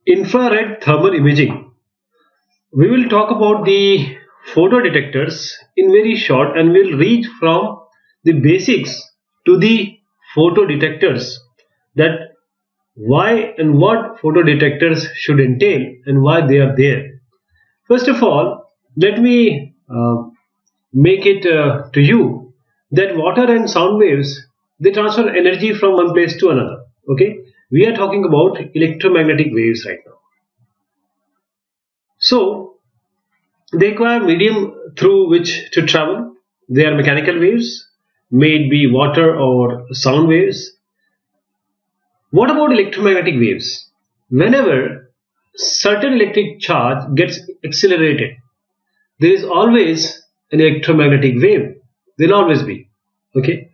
Infrared thermal imaging. We will talk about the photodetectors in very short, and we'll reach from the basics to the photodetectors, that why and what photodetectors should entail and why they are there. First of all, let me make it to you that water and sound waves, they transfer energy from one place to another. Okay, we are talking about electromagnetic waves right now. So they require medium through which to travel. They are mechanical waves, may it be water or sound waves. What about electromagnetic waves? Whenever certain electric charge gets accelerated, there is always an electromagnetic wave. There'll always be. Okay.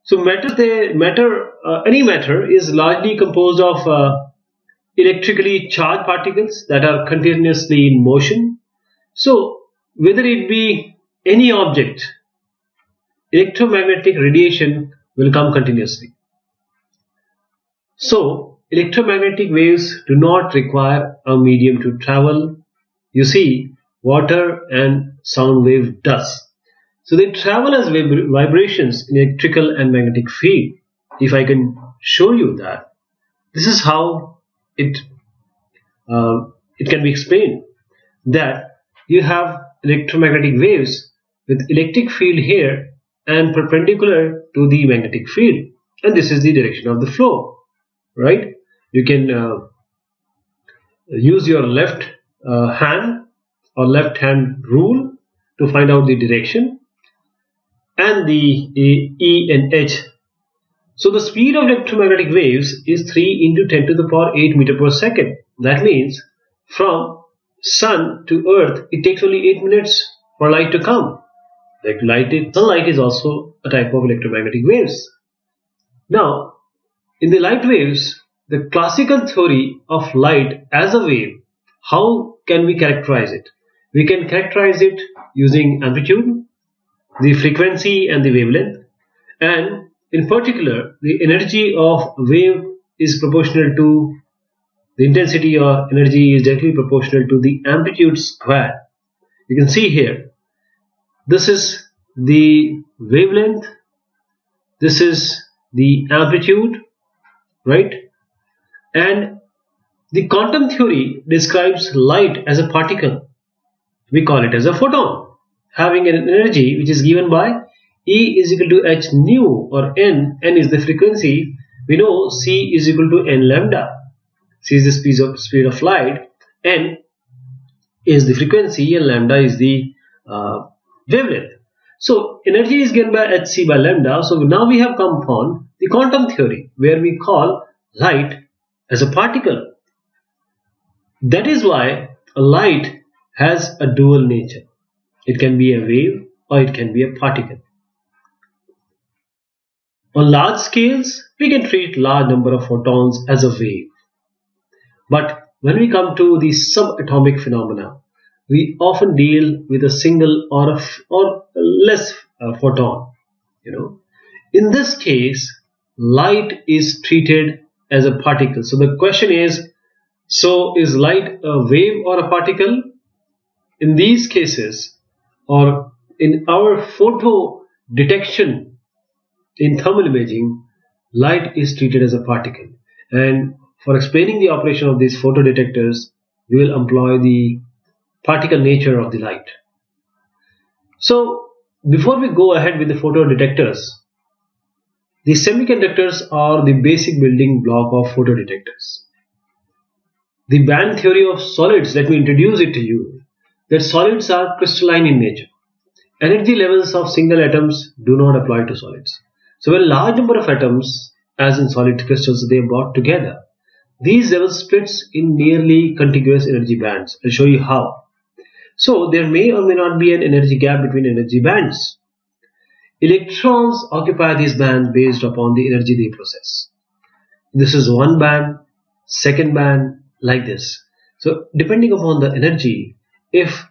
So any matter is largely composed of electrically charged particles that are continuously in motion. So whether it be any object, electromagnetic radiation will come continuously. So electromagnetic waves do not require a medium to travel. You see, water and sound wave does. So they travel as vibrations in electrical and magnetic field. If I can show you that, this is how it can be explained, that you have electromagnetic waves with electric field here and perpendicular to the magnetic field, and this is the direction of the flow, right? You can use your left hand or left hand rule to find out the direction and the E and H. So the speed of electromagnetic waves is 3 into 10 to the power 8 meter per second. That means from sun to earth, it takes only 8 minutes for light to come. Like sunlight is also a type of electromagnetic waves. Now, in the light waves, the classical theory of light as a wave, how can we characterize it? We can characterize it using amplitude, the frequency and the wavelength, and in particular, the energy of wave is proportional to the intensity or energy is directly proportional to the amplitude square. You can see here, this is the wavelength, this is the amplitude, right? And the quantum theory describes light as a particle. We call it as a photon, having an energy which is given by E is equal to h nu or n. N is the frequency. We know C is equal to n lambda. C is the speed of light, n is the frequency, and lambda is the wavelength. So energy is given by hc by lambda. So now we have come upon the quantum theory, where we call light as a particle. That is why a light has a dual nature. It can be a wave or it can be a particle. On large scales, we can treat large number of photons as a wave. But when we come to the subatomic phenomena, we often deal with a single or less photon. In this case, light is treated as a particle. So the question is, so is light a wave or a particle? In these cases, or in our photo detection in thermal imaging, light is treated as a particle. And for explaining the operation of these photodetectors, we will employ the particle nature of the light. So before we go ahead with the photodetectors, the semiconductors are the basic building block of photodetectors. The band theory of solids, let me introduce it to you, that solids are crystalline in nature. Energy levels of single atoms do not apply to solids. So when a large number of atoms, as in solid crystals, they are brought together, these levels splits in nearly contiguous energy bands. I'll show you how. So there may or may not be an energy gap between energy bands. Electrons occupy these bands based upon the energy they possess. This is one band, second band, like this. So depending upon the energy, if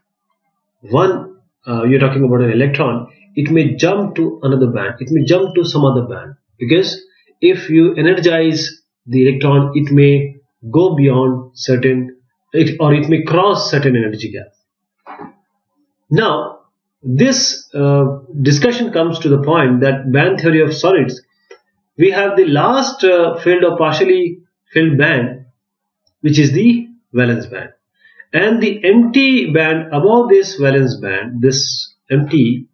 you're talking about an electron, it may jump to another band, it may jump to some other band, because if you energize the electron, it may go beyond certain, or it may cross certain energy gap. Now, this discussion comes to the point that band theory of solids, we have the last filled or partially filled band, which is the valence band, and the empty band above this valence band, this empty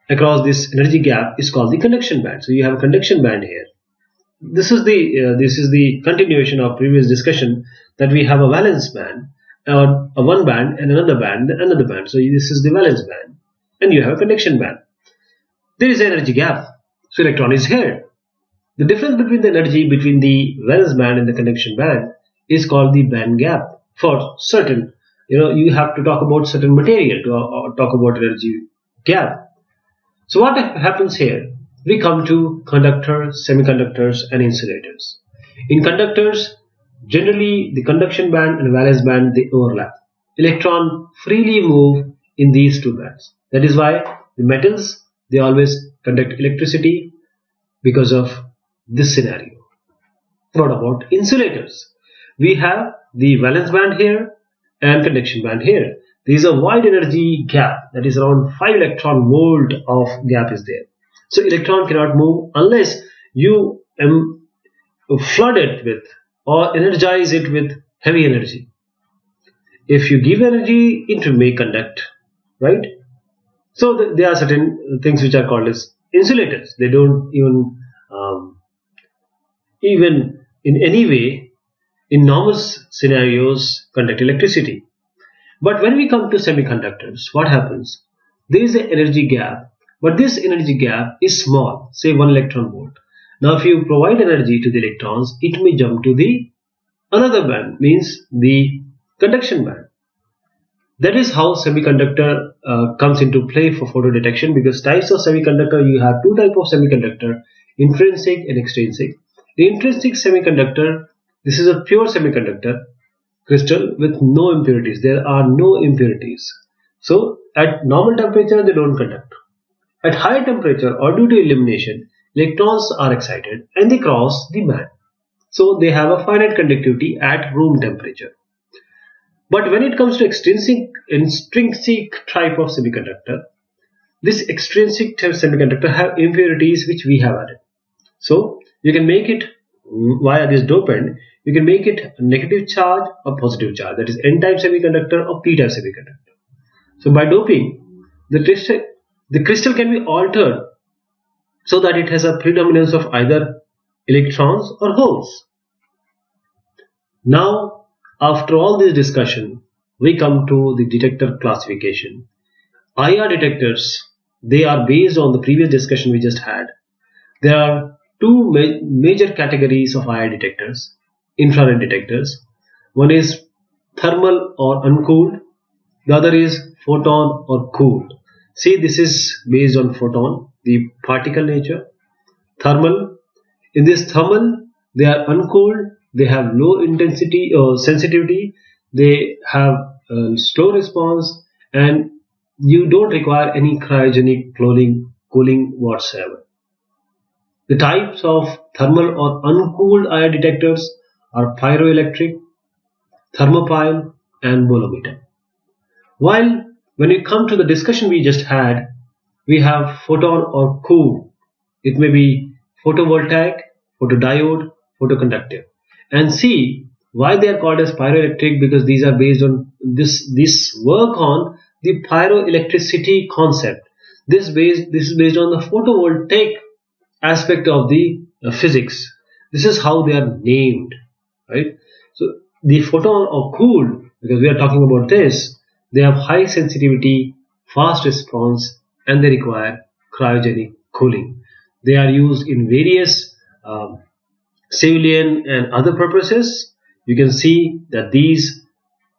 across this energy gap, is called the conduction band. So you have a conduction band here. This is the continuation of previous discussion, that we have a valence band, or a one band and another band and another band. So this is the valence band, and you have a conduction band. There is an energy gap, so electron is here. The difference between the energy between the valence band and the conduction band is called the band gap. For certain, you have to talk about certain material to talk about energy gap. So what happens here? We come to conductors, semiconductors, and insulators. In conductors, generally the conduction band and valence band, they overlap. Electron freely move in these two bands. That is why the metals, they always conduct electricity because of this scenario. What about insulators? We have the valence band here and conduction band here. There is a wide energy gap, that is around 5 electron volt of gap is there. So electron cannot move unless you flood it with or energize it with heavy energy. If you give energy, it may conduct, right? So there are certain things which are called as insulators. They don't even in any way, in normal scenarios, conduct electricity. But when we come to semiconductors, what happens? There is an energy gap, but this energy gap is small, say 1 electron volt. Now if you provide energy to the electrons, it may jump to the another band, means the conduction band. That is how semiconductor comes into play for photo detection, because types of semiconductor, you have two types of semiconductor, intrinsic and extrinsic. The intrinsic semiconductor, this is a pure semiconductor crystal with no impurities. There are no impurities. So at normal temperature, they don't conduct. At high temperature or due to illumination, electrons are excited and they cross the band. So they have a finite conductivity at room temperature. But when it comes to intrinsic type of semiconductor, this extrinsic type semiconductor have impurities which we have added. So you can make it via this dopant, you can make it a negative charge or positive charge, that is N-type semiconductor or P-type semiconductor. So by doping, the crystal can be altered so that it has a predominance of either electrons or holes. Now, after all this discussion, we come to the detector classification. IR detectors, they are based on the previous discussion we just had. There are two major categories of IR detectors, infrared detectors. One is thermal or uncooled, the other is photon or cooled. See, this is based on photon, the particle nature. Thermal, in this thermal, they are uncooled, they have low intensity or sensitivity, they have slow response, and you don't require any cryogenic cooling whatsoever. The types of thermal or uncooled IR detectors are pyroelectric, thermopile, and bolometer. While when we come to the discussion we just had, we have photon or cooled. It may be photovoltaic, photodiode, photoconductive. And see why they are called as pyroelectric, because these are based on this work on the pyroelectricity concept. This is based on the photovoltaic aspect of the physics. This is how they are named, right? So the photon or cooled, because we are talking about this, they have high sensitivity, fast response, and they require cryogenic cooling. They are used in various civilian and other purposes. You can see that these,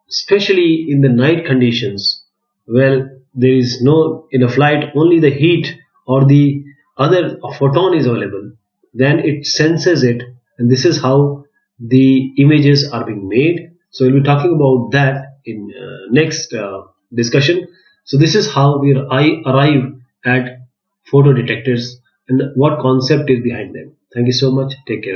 especially in the night conditions, well, there is no, in a flight, only the heat or the other photon is available, then it senses it, and this is how the images are being made. So we'll be talking about that in next discussion. So this is how we arrive at photo detectors and what concept is behind them. Thank you so much. Take care.